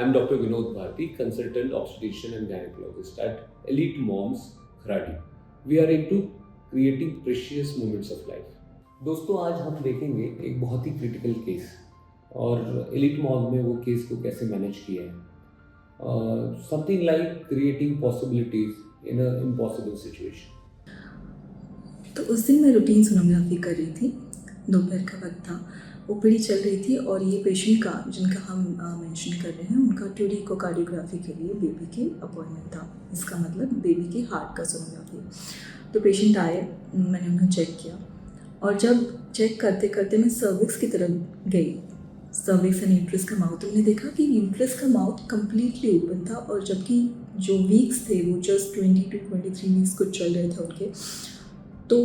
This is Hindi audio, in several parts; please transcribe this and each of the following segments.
I'm Dr. Vinod Bharti, consultant obstetrician and gynecologist at Elite Moms, Kharadi. We are into creating precious moments of life. दोस्तों आज हम देखेंगे एक बहुत ही क्रिटिकल केस और एलिट मॉम में वो केस को कैसे मैनेज किया है. Something like creating possibilities in a impossible situation. तो उस दिन मैं रूटीन सोनोग्राफी कर रही थी. दोपहर का वक्त था, ओपीडी चल रही थी और ये पेशेंट का जिनका हम मेंशन कर रहे हैं उनका 2D इकोकार्डियोग्राफी के लिए बेबी की अपॉइंटमेंट था. इसका मतलब बेबी के हार्ट का सोनोग्राफी. तो पेशेंट आए, मैंने उन्हें चेक किया और जब चेक करते करते मैं सर्विक्स की तरफ गई, सर्विक्स एंड यूट्रस का माउथ, उन्हें देखा कि यूट्रस का माउथ कम्प्लीटली ओपन था और जबकि जो वीक्स थे वो जस्ट 20 to 23 वीक्स कुछ चल रहे थे उनके. तो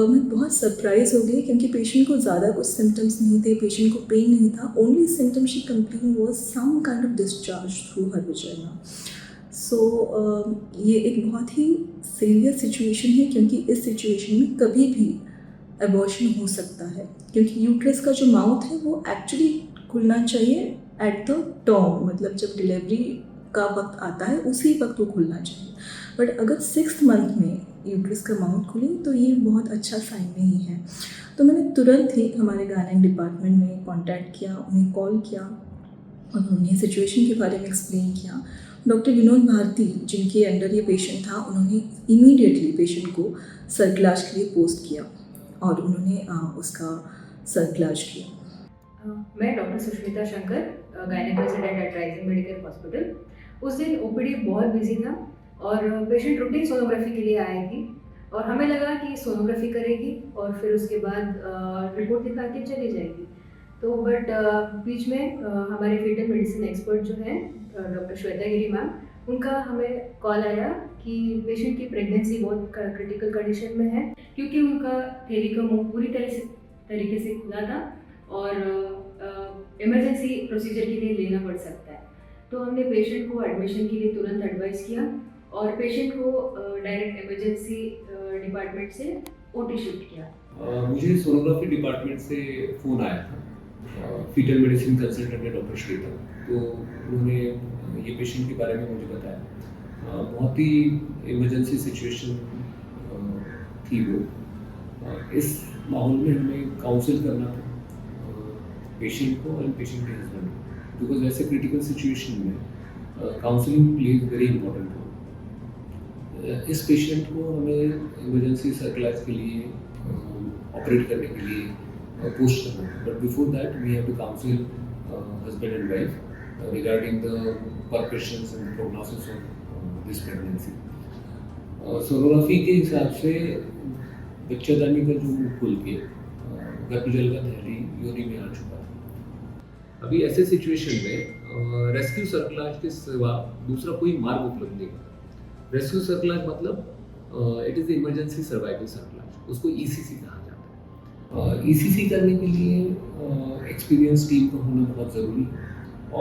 मैं बहुत सरप्राइज़ हो गई क्योंकि पेशेंट को ज़्यादा कुछ सिम्टम्स नहीं थे, पेशेंट को पेन नहीं था. Only symptom she complain was some kind of discharge through her vagina. So ये एक बहुत ही सीरियस सिचुएशन है क्योंकि इस सिचुएशन में कभी भी एबॉर्शन हो सकता है क्योंकि यूट्रस का जो माउथ है वो एक्चुअली खुलना चाहिए एट द टर्म, मतलब जब डिलीवरी का वक्त आता है उसी वक्त वो खुलना चाहिए. बट अगर 6th मंथ में यूट्रस का माउथ खुले तो ये बहुत अच्छा साइन नहीं है. तो मैंने तुरंत ही हमारे गायनेक डिपार्टमेंट में कांटेक्ट किया, उन्हें कॉल किया और उन्हें सिचुएशन के बारे में एक्सप्लेन किया. डॉक्टर विनोद भारती जिनके अंडर ये पेशेंट था उन्होंने इमीडिएटली पेशेंट को सर्कुलाज के लिए पोस्ट किया और उन्होंने उसका सर्कुलाज किया. मैं doctor Sushmita Shankar, gynaec resident at Rising Medical Hospital. उस दिन ओपीडी बहुत बिजी था और पेशेंट रूटीन सोनोग्राफी के लिए आई थी और हमें लगा कि सोनोग्राफी करेगी और फिर उसके बाद रिपोर्ट दिखा के चली जाएगी. तो बट बीच में हमारे फीटल मेडिसिन एक्सपर्ट जो हैं डॉक्टर श्वेता गिरी मैम, उनका हमें कॉल आया कि पेशेंट की प्रेगनेंसी बहुत क्रिटिकल कंडीशन में है क्योंकि उनका थैली का मुंह पूरी तरीके से खुला था और इमरजेंसी प्रोसीजर के लिए लेना पड़ सकता है. तो हमने पेशेंट को एडमिशन के लिए तुरंत एडवाइस किया और पेशेंट को डायरेक्ट इमरजेंसी डिपार्टमेंट से ओटी शिफ्ट किया. मुझे सोनोग्राफी डिपार्टमेंट से फ़ोन आया था, फीटल मेडिसिन कंसल्टेंट है डॉक्टर श्वेता. तो उन्होंने ये पेशेंट के बारे में मुझे बताया. बहुत ही इमरजेंसी सिचुएशन थी वो. इस माहौल में हमें काउंसिल करना था पेशेंट को और पेशेंट के हस्बैंड को, बिकॉज ऐसे क्रिटिकल सिचुएशन में counselling plays very important role. इस पेशेंट को हमें इमरजेंसी सर्कुलाज के लिए ऑपरेट करने के लिए पोस्ट करना है. But before that we have to counsel husband and wife regarding the percussions and prognosis of this pregnancy. Sonography के हिसाब से बच्चेदानी का जो मुंह खुल के गर्भजल का थैली योनि में आ चुका है. अभी ऐसे सिचुएशन में रेस्क्यू सर्कुलाज के सिवा दूसरा कोई मार्ग उपलब्ध नहीं है. रेस्क्यू सर्कुलाज मतलब इट इज़ इमरजेंसी सर्वाइवल सर्कुलाज, उसको ईसीसी कहा जाता है. ईसीसी करने के लिए एक्सपीरियंस टीम का होना बहुत ज़रूरी है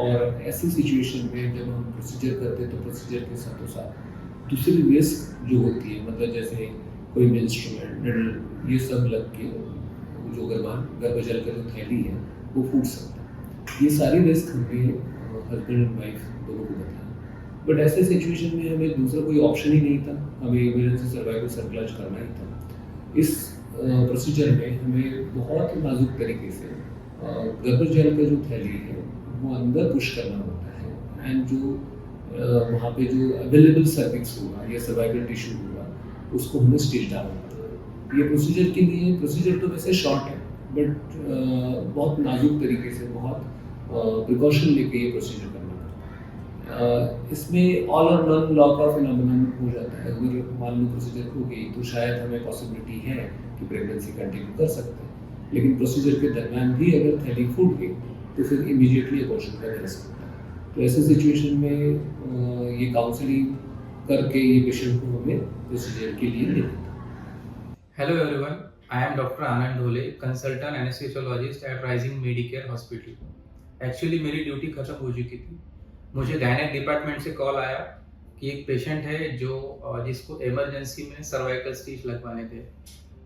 और ऐसी सिचुएशन में जब हम प्रोसीजर करते हैं तो प्रोसीजर के साथों साथ दूसरी रिस्क जो होती है, मतलब जैसे कोई भी इंस्ट्रूमेंट निडल ये सब लग के जो गर्भजल का जो थैली है वो फूट सकता है. ये सारी रिस्क हमें हस्बैंड एंड वाइफ दोनों को बताया. बट ऐसे सिचुएशन में हमें दूसरा कोई ऑप्शन ही नहीं था, हमें इमरजेंसी सर्वाइवल सर्कुलाज करना ही था. इस प्रोसीजर में हमें बहुत नाजुक तरीके से गर्भजल का जो थैली है वो अंदर पुश करना होता है एंड जो वहाँ पे जो अवेलेबल सर्विक्स होगा या सर्वाइवल टिश्यू होगा उसको हमें स्टिच डालना होता है. ये प्रोसीजर तो वैसे शॉर्ट है बट बहुत नाजुक तरीके से बहुत प्रिकॉशन लेके ये प्रोसीजर करना होता है. इसमें ऑल और नन लॉ का फिनोमेनन हो जाता है. अगर मान लो प्रोसीजर हो गई तो शायद हमें पॉसिबिलिटी है कि प्रेगनेंसी कंटिन्यू कर सकते हैं, लेकिन प्रोसीजर के दरम्यान भी अगर थैली फूट गई तो फिर इमीडिएटली अबॉर्शन का रिस्क होता है. तो ऐसे सिचुएशन में ये काउंसलिंग करके ये पेशेंट को हमें प्रोसीजर के लिए लेना था. Hello everyone, I am Dr. Anand Dhole, consultant anesthesiologist at Rising Medicare Hospital. Actually मेरी ड्यूटी खत्म हो चुकी थी. मुझे गायनेक डिपार्टमेंट से कॉल आया कि एक पेशेंट है जिसको इमरजेंसी में सर्वाइकल स्टिच लगवाने थे.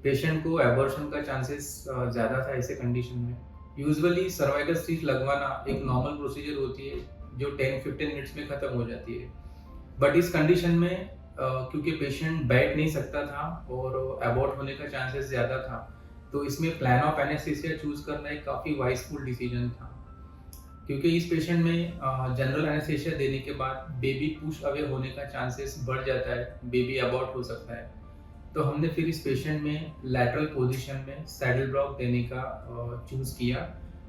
पेशेंट को एबॉर्शन का चांसेस ज़्यादा था ऐसे कंडीशन में. यूजुअली सर्वाइकल स्टिच लगवाना एक नॉर्मल प्रोसीजर होती है जो 10-15 मिनट्स में ख़त्म हो जाती है। बट इस कंडीशन में क्योंकि पेशेंट बैठ नहीं सकता था और अबॉर्ट होने का चांसेस ज़्यादा था, तो इसमें प्लान ऑफ एनेस्थीसिया चूज़ करना एक काफ़ी वाइसफुल डिसीजन था। क्योंकि इस पेशेंट में जनरल एनेस्थीसिया देने के बाद बेबी पुश अवे होने का चांसेस बढ़ जाता है, बेबी अबॉर्ट हो सकता है। तो हमने फिर इस पेशेंट में लैटरल पोजीशन में सैडल ब्लॉक देने का चूज़ किया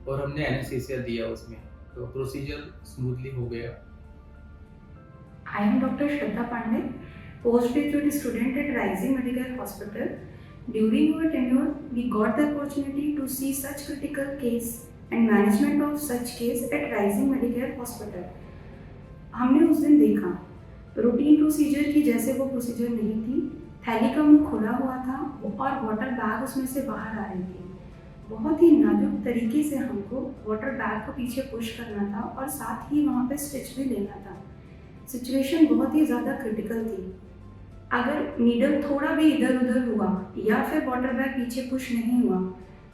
और हमने एनेस्थीसिया दिया उसमें, तो प्रोसीजर स्मूथली हो गया। I am Dr. Shraddha Pandey, postgraduate student at Rising Medical Hospital. During our tenure, we got the opportunity to see such critical case and management of such case at Rising Medical Hospital. हमने उस दिन देखा रूटीन प्रोसीजर की जैसे वो प्रोसीजर नहीं थी, थैली का मुंह खुला हुआ था और वाटर बैग उसमें से बाहर आ रही थी। बहुत ही नाजुक तरीके से हमको वाटर बैग को पीछे पुश करना था और साथ ही वहाँ पे स्टिच भी लेना था। सिचुएशन बहुत ही ज़्यादा क्रिटिकल थी। अगर नीडल थोड़ा भी इधर उधर हुआ या फिर वाटर बैग पीछे पुश नहीं हुआ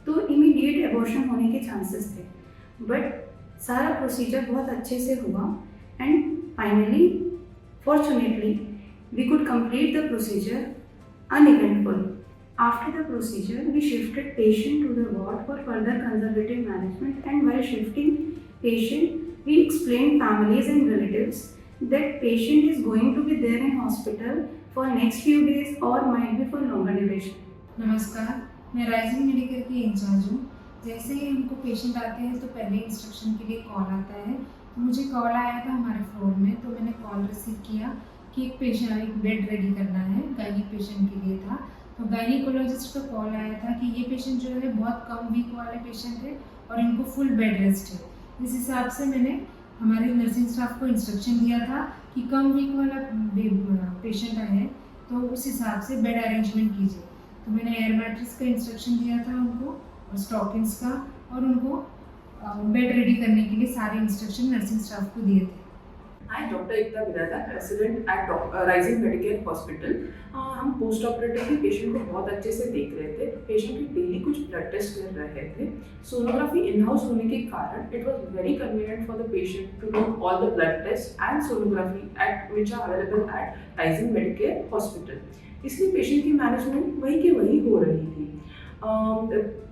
तो इमीडिएट एबॉर्शन होने के चांसेस थे। बट सारा प्रोसीजर बहुत अच्छे से हुआ and finally fortunately we could complete the procedure uneventful. After the procedure, we shifted patient to the ward for further conservative management, and while shifting patient, we explained families and relatives that patient is going to be there in hospital for next few days or might be for longer duration. नमस्कार, मैं राइजिंग मेडिकेयर की इंचार्ज हूँ। जैसे ही हमको पेशेंट आते हैं तो पहले इंस्ट्रक्शन के लिए कॉल आता है। तो मुझे कॉल आया था हमारे फ्लोर में, तो मैंने कॉल रिसीव किया कि एक बेड रेडी करना है, गायनिक पेशेंट के लिए था। तो गायनिकोलॉजिस्ट का कॉल आया था कि ये पेशेंट जो है बहुत कम वीक वाले पेशेंट है और इनको फुल बेड रेस्ट है। इस हिसाब से मैंने हमारे नर्सिंग स्टाफ को इंस्ट्रक्शन दिया था कि कम वीक वाला पेशेंट है तो उस हिसाब से बेड अरेंजमेंट कीजिए। तो मैंने एयर मैट्रेस का इंस्ट्रक्शन दिया था उनको और स्टॉकिंग्स का, और उनको बेड रेडी करने के लिए सारे इंस्ट्रक्शन नर्सिंग स्टाफ को दिए थे। I am Dr. Ekta Virata, resident at Rising Medical Hospital. हम पोस्ट ऑपरेटिव पेशेंट को बहुत अच्छे से देख रहे थे। पेशेंट की डेली कुछ ब्लड टेस्ट कर रहे थे। सोनोग्राफी इन हाउस होने के कारण it was very convenient for the patient to do all the blood test and sonography at which are available at Rising Medicare Hospital. इसलिए पेशेंट की मैनेजमेंट वही की वही हो रही थी।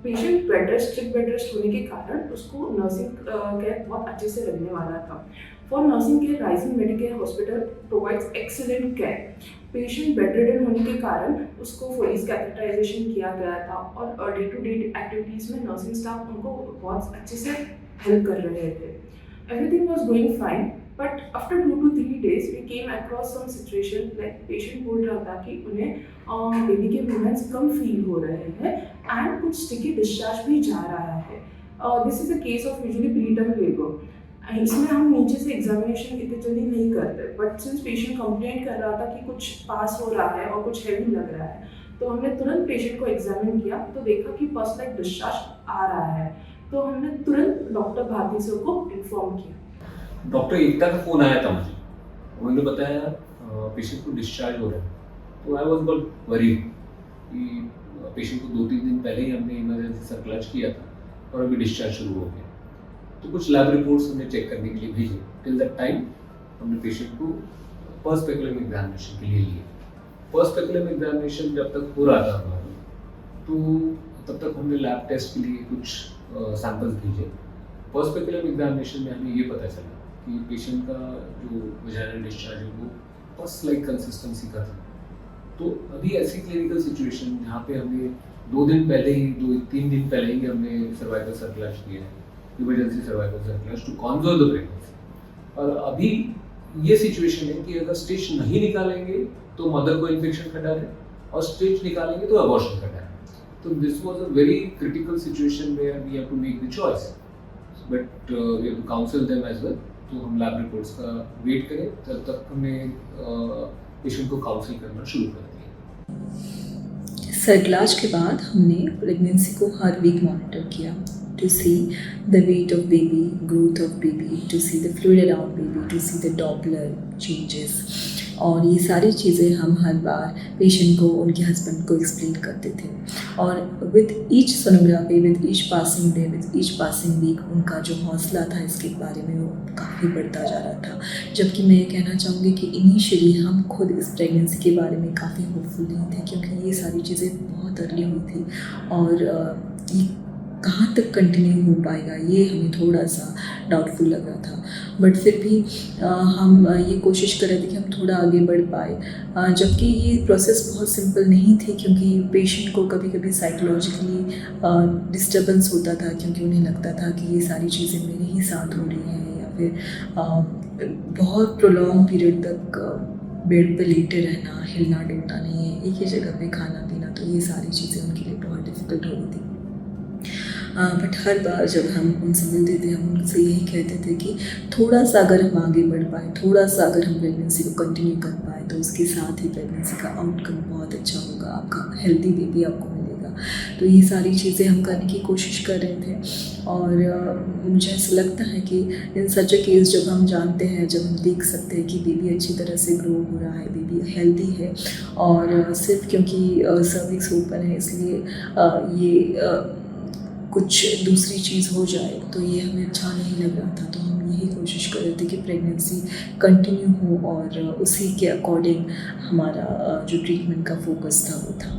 पेशेंट बेड रेस्ट होने के कारण उसको नर्सिंग केयर बहुत अच्छे से लगने वाला था। For nursing care, rising Medicare hospital provides excellent care. Patient bedridden होने के कारण उसको फोलिस कैथेटराइजेशन किया गया था और डे टू डे एक्टिविटीज़ में नर्सिंग स्टाफ उनको बहुत अच्छे से हेल्प कर रहे थे। Everything was going fine, but after 2 to 3 days we came across some situation like patient बोल रहा था कि उन्हें बेबी के मूवमेंट्स कम फील हो रहे हैं एंड कुछ स्टिकी डिस्चार्ज भी जा रहा है। This is a case of usually preterm labour. इसमें हम नीचे से एग्जामिनेशन इतनी जल्दी नहीं करते, बट सिंस पेशेंट कंप्लेंट कर रहा था कि कुछ पास हो रहा है और कुछ हैवी लग रहा है, तो हमने तुरंत पेशेंट को एग्जामिन किया तो देखा कि पस लाइक डिस्चार्ज आ रहा है। तो हमने तुरंत डॉक्टर भारती सर को इन्फॉर्म किया। डॉक्टर एकता का फ़ोन आया था मुझे, उन्होंने बताया पेशेंट को डिस्चार्ज हो रहा है। तो आई वॉज बहुत वरीड कि पेशेंट को 2-3 दिन पहले ही हमने इमरजेंसी सर्कुलेट किया था और अभी डिस्चार्ज शुरू हो गया। तो कुछ लैब रिपोर्ट्स हमने चेक करने के लिए भेजे। टिल दैट टाइम हमने पेशेंट को फर्स्ट स्पेकुलम एग्जामिनेशन के लिए लिए। फर्स्ट स्पेकुलम एग्जामिनेशन जब तक हो रहा था हमारा, तो तब तक हमने लैब टेस्ट के लिए कुछ सैंपल्स भेजे। फर्स्ट स्पेकुलम एग्जामिनेशन में हमें ये पता चला कि पेशेंट का जो वजाइनल डिस्चार्ज है वो पस लाइक कंसिस्टेंसी का था। तो अभी ऐसी क्लिनिकल सिचुएशन जहाँ पे हमने 2-3 दिन पहले ही हमने सर्वाइकल सर्कुलेट किया है, emergency cervical circulate to conserve the pregnancy. और अभी ये सिचुएशन है कि अगर स्टिच नहीं निकालेंगे तो मदर को इन्फेक्शन का डर है और स्टिच निकालेंगे तो अबॉर्शन का डर है। तो this was a very critical situation where we have to make the choice, but we have to counsel them as well. तो हम लैब रिपोर्ट्स का वेट करें, तब तक हमने पेशेंट को काउंसिल करना शुरू कर दिया। सर्कुलेट के बाद हमने प्रेगनेंसी को हर वीक मॉनिटर किया to see the weight of baby, growth of baby, to see the fluid around baby, to see the Doppler changes, और ये सारी चीज़ें हम हर बार पेशेंट को, उनके हस्बैंड को एक्सप्लेन करते थे। और with each sonography, with each passing day, with each passing week उनका जो हौसला था इसके बारे में वो काफ़ी बढ़ता जा रहा था। जबकि मैं ये कहना चाहूँगी कि इनिशियली हम खुद इस प्रेगनेंसी के बारे में काफ़ी होपफुल नहीं थे, क्योंकि ये सारी चीज़ें बहुत अर्ली हुई थी और ये कहाँ तक कंटिन्यू हो पाएगा ये हमें थोड़ा सा डाउटफुल लग रहा था। बट फिर भी हम ये कोशिश कर रहे थे कि हम थोड़ा आगे बढ़ पाए, जबकि ये प्रोसेस बहुत सिंपल नहीं थी, क्योंकि पेशेंट को कभी कभी साइकोलॉजिकली डिस्टर्बेंस होता था, क्योंकि उन्हें लगता था कि ये सारी चीज़ें मेरे ही साथ हो रही हैं, या फिर बहुत प्रोलॉन्ग पीरियड तक बेड पे लेटे रहना, हिलना डुलना नहीं है, एक ही जगह पे खाना पीना, तो ये सारी चीज़ें उनके लिए बहुत डिफ़िकल्ट हो रही थी। बट हर बार जब हम उनसे मिलते थे हम उनसे यही कहते थे कि थोड़ा सा अगर हम आगे बढ़ पाए, थोड़ा सा अगर हम प्रेगनेंसी को कंटिन्यू कर पाए, तो उसके साथ ही प्रेगनेंसी का आउटकम बहुत अच्छा होगा, आपका हेल्दी बेबी आपको मिलेगा। तो ये सारी चीज़ें हम करने की कोशिश कर रहे थे। और मुझे ऐसा लगता है कि इन सच अ केस जब हम जानते हैं, जब हम देख सकते हैं कि बेबी अच्छी तरह से ग्रो हो रहा है, बेबी हेल्दी है, और सिर्फ क्योंकि सर्विक्स ओपन है इसलिए ये कुछ दूसरी चीज़ हो जाए, तो ये हमें अच्छा नहीं लग रहा था। तो हम यही कोशिश कर रहे थे कि प्रेगनेंसी कंटिन्यू हो और उसी के अकॉर्डिंग हमारा जो ट्रीटमेंट का फोकस था वो था।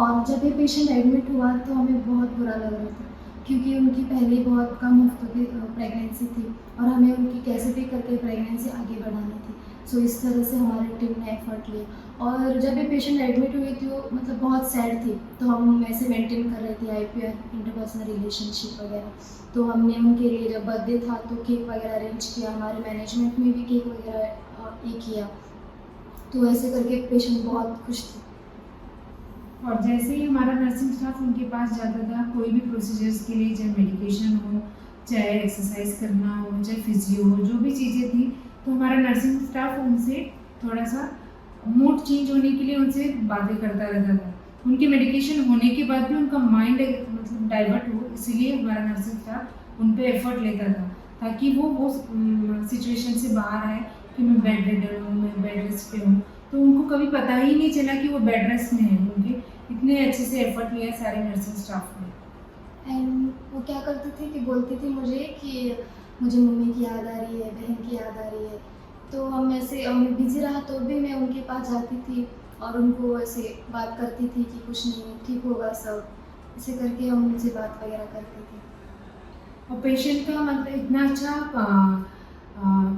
और जब ये पेशेंट एडमिट हुआ तो हमें बहुत बुरा लग रहा था, क्योंकि उनकी पहले बहुत कम हफ्तों की प्रेगनेंसी थी और हमें उनकी कैसे भी करके प्रेगनेंसी आगे बढ़ानी थी। सो इस तरह से हमारी टीम ने एफर्ट लिया। और जब ये पेशेंट एडमिट हुई थी वो मतलब बहुत सैड थी, तो हम ऐसे मेंटेन कर रहे थे IPR, इंटरपर्सनल रिलेशनशिप वगैरह। तो हमने उनके लिए जब बर्थडे था तो केक वगैरह अरेंज किया, हमारे मैनेजमेंट में भी केक वगैरह ये किया। तो ऐसे करके पेशेंट बहुत खुश थे। और जैसे ही हमारा नर्सिंग स्टाफ उनके पास जाता था, कोई भी प्रोसीजर्स के लिए, चाहे मेडिकेशन हो, चाहे एक्सरसाइज करना हो, चाहे फिजियो हो, जो भी चीज़ें थी, तो हमारा नर्सिंग स्टाफ उनसे थोड़ा सा मूड चेंज होने के लिए उनसे बातें करता रहता था। उनके मेडिकेशन होने के बाद भी उनका माइंड मतलब डाइवर्ट हो, इसीलिए हमारा नर्सिंग स्टाफ उन पर एफर्ट लेता था, ताकि वो सिचुएशन से बाहर आए कि मैं बेड रिडन हूँ, मैं बेड रेस्ट पे हूँ। तो उनको कभी पता ही नहीं चला कि वो बेड रेस्ट में है। उनके इतने अच्छे से एफर्ट लिया सारे नर्सिंग स्टाफ ने। एंड वो क्या करते थे कि बोलती थी मुझे कि मुझे मम्मी की याद आ रही है, बहन की याद आ रही है। तो हम ऐसे मैं बिज़ी रहा तो भी मैं उनके पास जाती थी और उनको ऐसे बात करती थी कि कुछ नहीं, ठीक होगा सब, ऐसे करके हम उनसे बात वगैरह करते थे। और पेशेंट का मतलब इतना अच्छा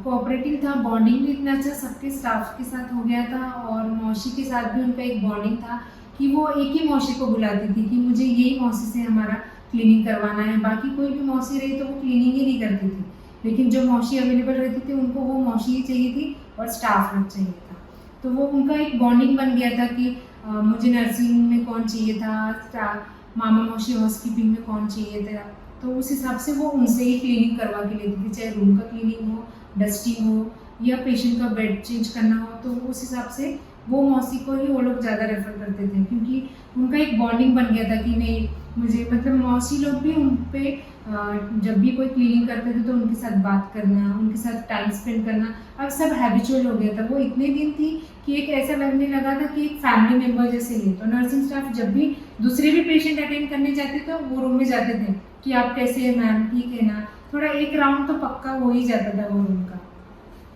कोऑपरेटिव था, बॉन्डिंग भी इतना अच्छा सबके स्टाफ के साथ हो गया था। और मौसी के साथ भी उनका एक बॉन्डिंग था कि वो एक ही मौसी को बुलाती थी कि मुझे यही मौसी से हमारा क्लीनिंग करवाना है। बाकी कोई भी मौसी रही तो वो क्लीनिंग ही नहीं करती थी, लेकिन जो मौसी अवेलेबल रहती थी उनको वो मौसी ही चाहिए थी और स्टाफ लोग चाहिए था। तो वो उनका एक बॉन्डिंग बन गया था कि मुझे नर्सिंग में कौन चाहिए था, मामा मौसी हाउसकीपिंग में कौन चाहिए था। तो उस हिसाब से वो उनसे ही क्लीनिंग करवा के लेती थी, चाहे रूम का क्लीनिंग हो, डस्टिंग हो, या पेशेंट का बेड चेंज करना हो। तो उस हिसाब से वो मौसी को ही वो लोग ज़्यादा रेफ़र करते थे, क्योंकि उनका एक बॉन्डिंग बन गया था कि नहीं मुझे मतलब मौसी लोग भी उन पे जब भी कोई क्लीनिंग करते थे तो उनके साथ बात करना, उनके साथ टाइम स्पेंड करना अब सब हैबिचुअल हो गया था। वो इतने दिन थी कि एक ऐसा लगने लगा था कि एक फैमिली मेम्बर जैसे ही। तो नर्सिंग स्टाफ जब भी दूसरे भी पेशेंट अटेंड करने जाते तो वो रूम में जाते थे कि आप कैसे हैं मैम, ठीक है ना, थोड़ा एक राउंड तो पक्का हो ही जाता था वो रूम का।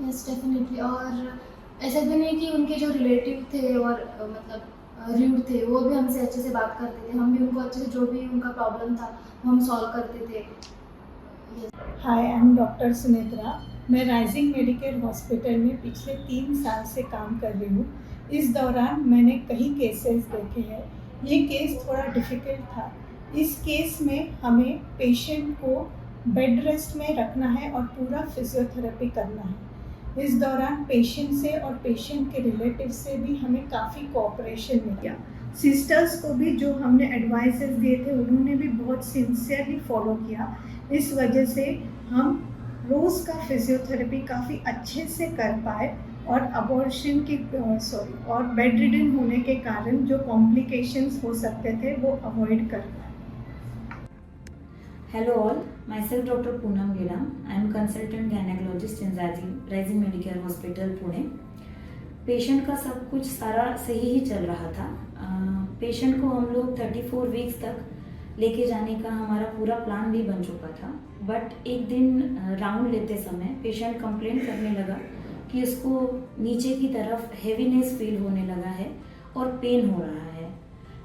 Yes definitely. और ऐसा भी नहीं कि उनके जो रिलेटिव थे और मतलब रूड थे, वो भी हमसे अच्छे से बात करते थे, हम भी उनको अच्छे से जो भी उनका प्रॉब्लम था वो हम सॉल्व करते थे। हाय, आई एम डॉक्टर सुनेत्रा। मैं राइजिंग मेडिकेयर हॉस्पिटल में पिछले 3 साल से काम कर रही हूँ। इस दौरान मैंने कई केसेस देखे हैं। ये केस थोड़ा डिफ़िकल्ट था। इस केस में हमें पेशेंट को बेड रेस्ट में रखना है और पूरा फिजियोथेरेपी करना है। इस दौरान पेशेंट से और पेशेंट के रिलेटिव से भी हमें काफ़ी कोऑपरेशन मिला। सिस्टर्स को भी जो हमने एडवाइसेस दिए थे उन्होंने भी बहुत सिंसियरली फॉलो किया। इस वजह से हम रोज़ का फिजियोथेरेपी काफ़ी अच्छे से कर पाए और अबॉर्शन की और बेड रिडन होने के कारण जो कॉम्प्लिकेशंस हो सकते थे वो अवॉइड कर पाए। Hello all, myself Dr. Poonam Geram. I am consultant gynecologist in Rising Medicare Hospital, Pune. Patient का सब कुछ सारा सही ही चल रहा था। पेशेंट को हम लोग 34 वीक्स तक लेके जाने का हमारा पूरा प्लान भी बन चुका था। बट एक दिन राउंड लेते समय पेशेंट कंप्लेंट करने लगा कि उसको नीचे की तरफ हेवीनेस फील होने लगा है और पेन हो रहा है।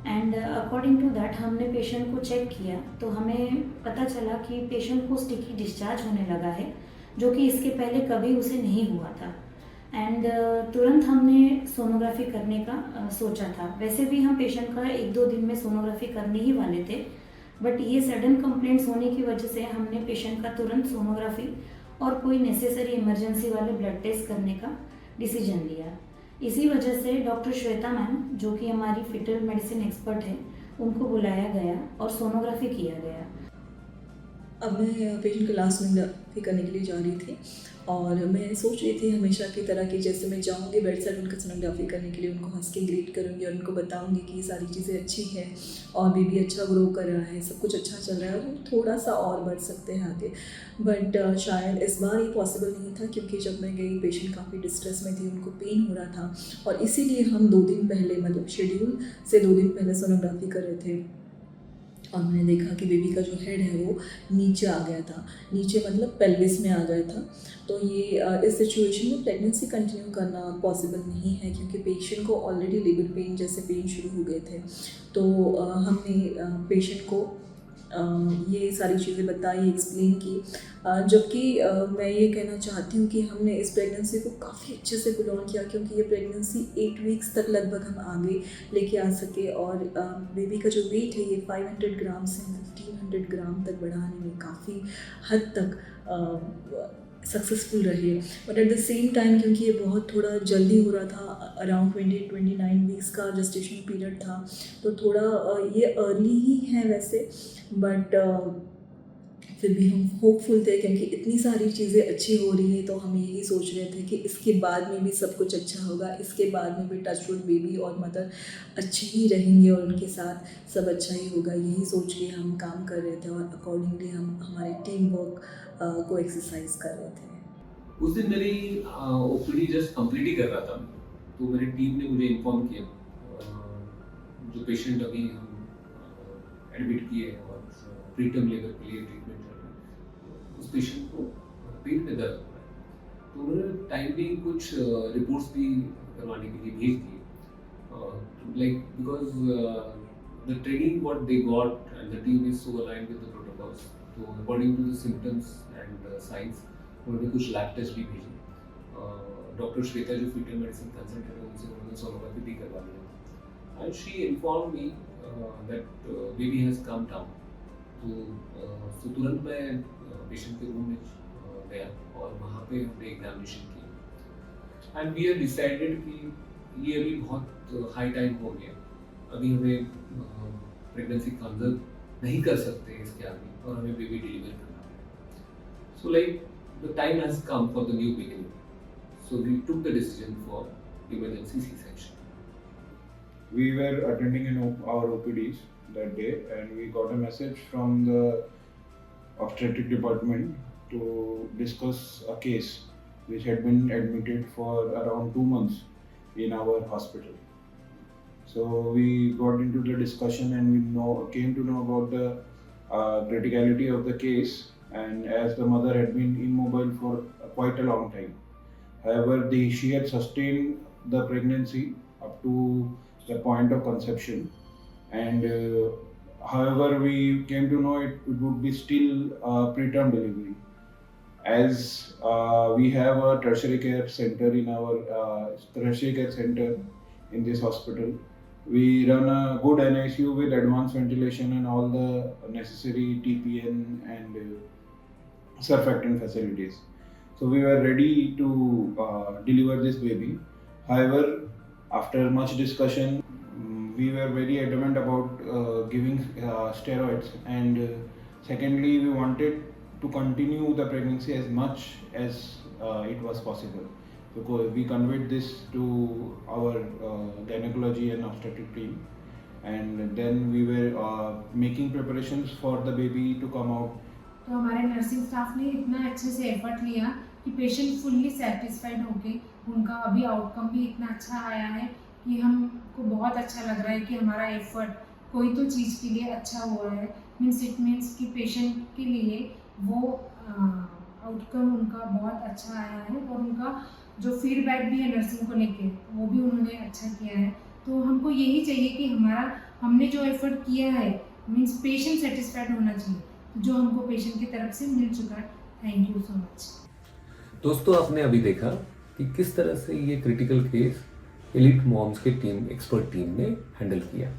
एंड अकॉर्डिंग टू दैट हमने पेशेंट को चेक किया तो हमें पता चला कि पेशेंट को स्टिकी डिस्चार्ज होने लगा है, जो कि इसके पहले कभी उसे नहीं हुआ था। एंड तुरंत हमने सोनोग्राफी करने का सोचा था। वैसे भी हम पेशेंट का 1-2 दिन में सोनोग्राफी करने ही वाले थे, बट ये सडन कंप्लेंट्स होने की वजह से हमने पेशेंट का तुरंत सोनोग्राफी और कोई नेसेसरी इमरजेंसी वाले ब्लड टेस्ट करने का डिसीजन लिया। इसी वजह से डॉक्टर श्वेता मैम, जो कि हमारी फिटल मेडिसिन एक्सपर्ट है, उनको बुलाया गया और सोनोग्राफी किया गया। अब मैं पेशेंट के लास्ट सोनोग्राफी करने के लिए जा रही थी और मैं सोच रही थी हमेशा की तरह कि जैसे मैं जाऊंगी बेड साइड उनका सोनोग्राफी करने के लिए, उनको हंस के ग्रीट करूंगी और उनको बताऊंगी कि ये सारी चीज़ें अच्छी हैं और बेबी अच्छा ग्रो कर रहा है, सब कुछ अच्छा चल रहा है और थोड़ा सा और बढ़ सकते हैं आगे। बट शायद इस बार ये पॉसिबल नहीं था, क्योंकि जब मैं गई पेशेंट काफ़ी डिस्ट्रेस में थी, उनको पेन हो रहा था और इसीलिए हम 2 दिन पहले, मतलब शेड्यूल से 2 दिन पहले सोनोग्राफी कर रहे थे। और मैंने देखा कि बेबी का जो हेड है वो नीचे आ गया था, नीचे मतलब पेल्विस में आ गया था। तो ये इस सिचुएशन में प्रेगनेंसी कंटिन्यू करना पॉसिबल नहीं है, क्योंकि पेशेंट को ऑलरेडी लेबर पेन जैसे पेन शुरू हो गए थे। तो हमने पेशेंट को ये सारी चीज़ें बताई, एक्सप्लेन की। जबकि मैं ये कहना चाहती हूँ कि हमने इस प्रेगनेंसी को काफ़ी अच्छे से पुल ऑन किया, क्योंकि ये प्रेगनेंसी 8 वीक्स तक लगभग हम आगे लेके आ सके। और बेबी का जो वेट है ये 500 ग्राम से 1500 ग्राम तक बढ़ाने में काफ़ी हद तक सक्सेसफुल रहे। But at the same time, क्योंकि ये बहुत थोड़ा जल्दी हो रहा था, अराउंड 29 वीक्स का जेस्टेशन पीरियड था, तो थोड़ा ये अर्ली ही है वैसे, बट फिर भी हम होपफुल थे, क्योंकि इतनी सारी चीज़ें अच्छी हो रही हैं। तो हम यही सोच रहे थे कि इसके बाद में भी सब कुछ अच्छा होगा, इसके बाद में भी टचवुड बेबी और मदर अच्छे ही रहेंगे और उनके साथ सब अच्छा ही होगा। यही सोच के हम काम कर रहे थे और अकॉर्डिंगली हम हमारे टीम वर्क को एक्सरसाइज कर रहे थे। उस दिन मेरी ओपीडी जस्ट कंप्लीट ही कर रहा था, तो मेरी टीम ने मुझे इन्फॉर्म किया जो पेशेंट अभी हम एडमिट किए हैं और प्रीटर्म लेबर के लिए ट्रीटमेंट चल रहा है, उस पेशेंट को पेट में दर्द हो रहा है। तो उन्होंने टाइमली कुछ रिपोर्ट्स भी करवाने के लिए भेज दिए, like because the training what they got and the team is so aligned with the protocols. तो according to the symptoms and signs उन्होंने कुछ लैब टेस्ट भी भेजे। डॉक्टर श्वेता जो फीटल मेडिसिन कंसल्टेंट है, उनसे उन्होंने सोनोग्राफी भी करवा लिया and she inform me that baby has come down. तो तुरंत मैं पेशेंट के रूम में गया और वहाँ पे हमने एग्जामिनेशन की एंड वी हैव डिसाइडेड कि ये अभी बहुत हाई टाइम हो गया, अभी हमें प्रेगनेंसी कंजर्व नहीं कर सकते इसके आगे और हमें बेबी डिलीवर करना है। So like the time has come for the new beginning. So we took the decision for emergency C-section. We were attending our OPDs that day and we got a message from the obstetric department to discuss a case which had been admitted for around 2 months in our hospital. So we got into the discussion and we came to know about the criticality of the case. And as the mother had been immobile for quite a long time. However, she had sustained the pregnancy up to the point of conception. And however, we came to know it would be still preterm delivery. As we have a tertiary care center in our tertiary care center in this hospital. We run a good NICU with advanced ventilation and all the necessary TPN and surfactant facilities. So we were ready to deliver this baby. However, after much discussion, we were very adamant about giving steroids, and secondly, we wanted to continue the pregnancy as much as it was possible. So we conveyed this to our gynecology and obstetric team, and then we were making preparations for the baby to come out. तो हमारे नर्सिंग स्टाफ ने इतना अच्छे से एफर्ट लिया कि पेशेंट फुल्ली सेटिस्फाइड होके उनका अभी आउटकम भी इतना अच्छा आया है कि हमको बहुत अच्छा लग रहा है कि हमारा एफर्ट कोई तो चीज़ के लिए अच्छा हुआ है। इट मीन्स कि पेशेंट के लिए वो आउटकम उनका बहुत अच्छा आया है और उनका जो फीडबैक भी है नर्सिंग को लेके वो भी उन्होंने अच्छा किया है। तो हमको यही चाहिए कि हमने जो एफर्ट किया है मीन्स पेशेंट सेटिस्फाइड होना चाहिए, जो हमको पेशेंट की तरफ से मिल चुका है। Thank you so much. दोस्तों, आपने अभी देखा कि किस तरह से ये क्रिटिकल केस एलिट मॉम्स के एक्सपर्ट टीम ने हैंडल किया।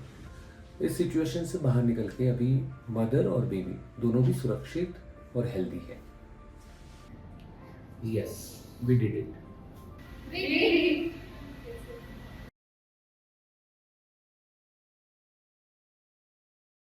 इस सिचुएशन से बाहर निकल के अभी मदर और बेबी दोनों भी सुरक्षित और हेल्दी है। Yes, we did it.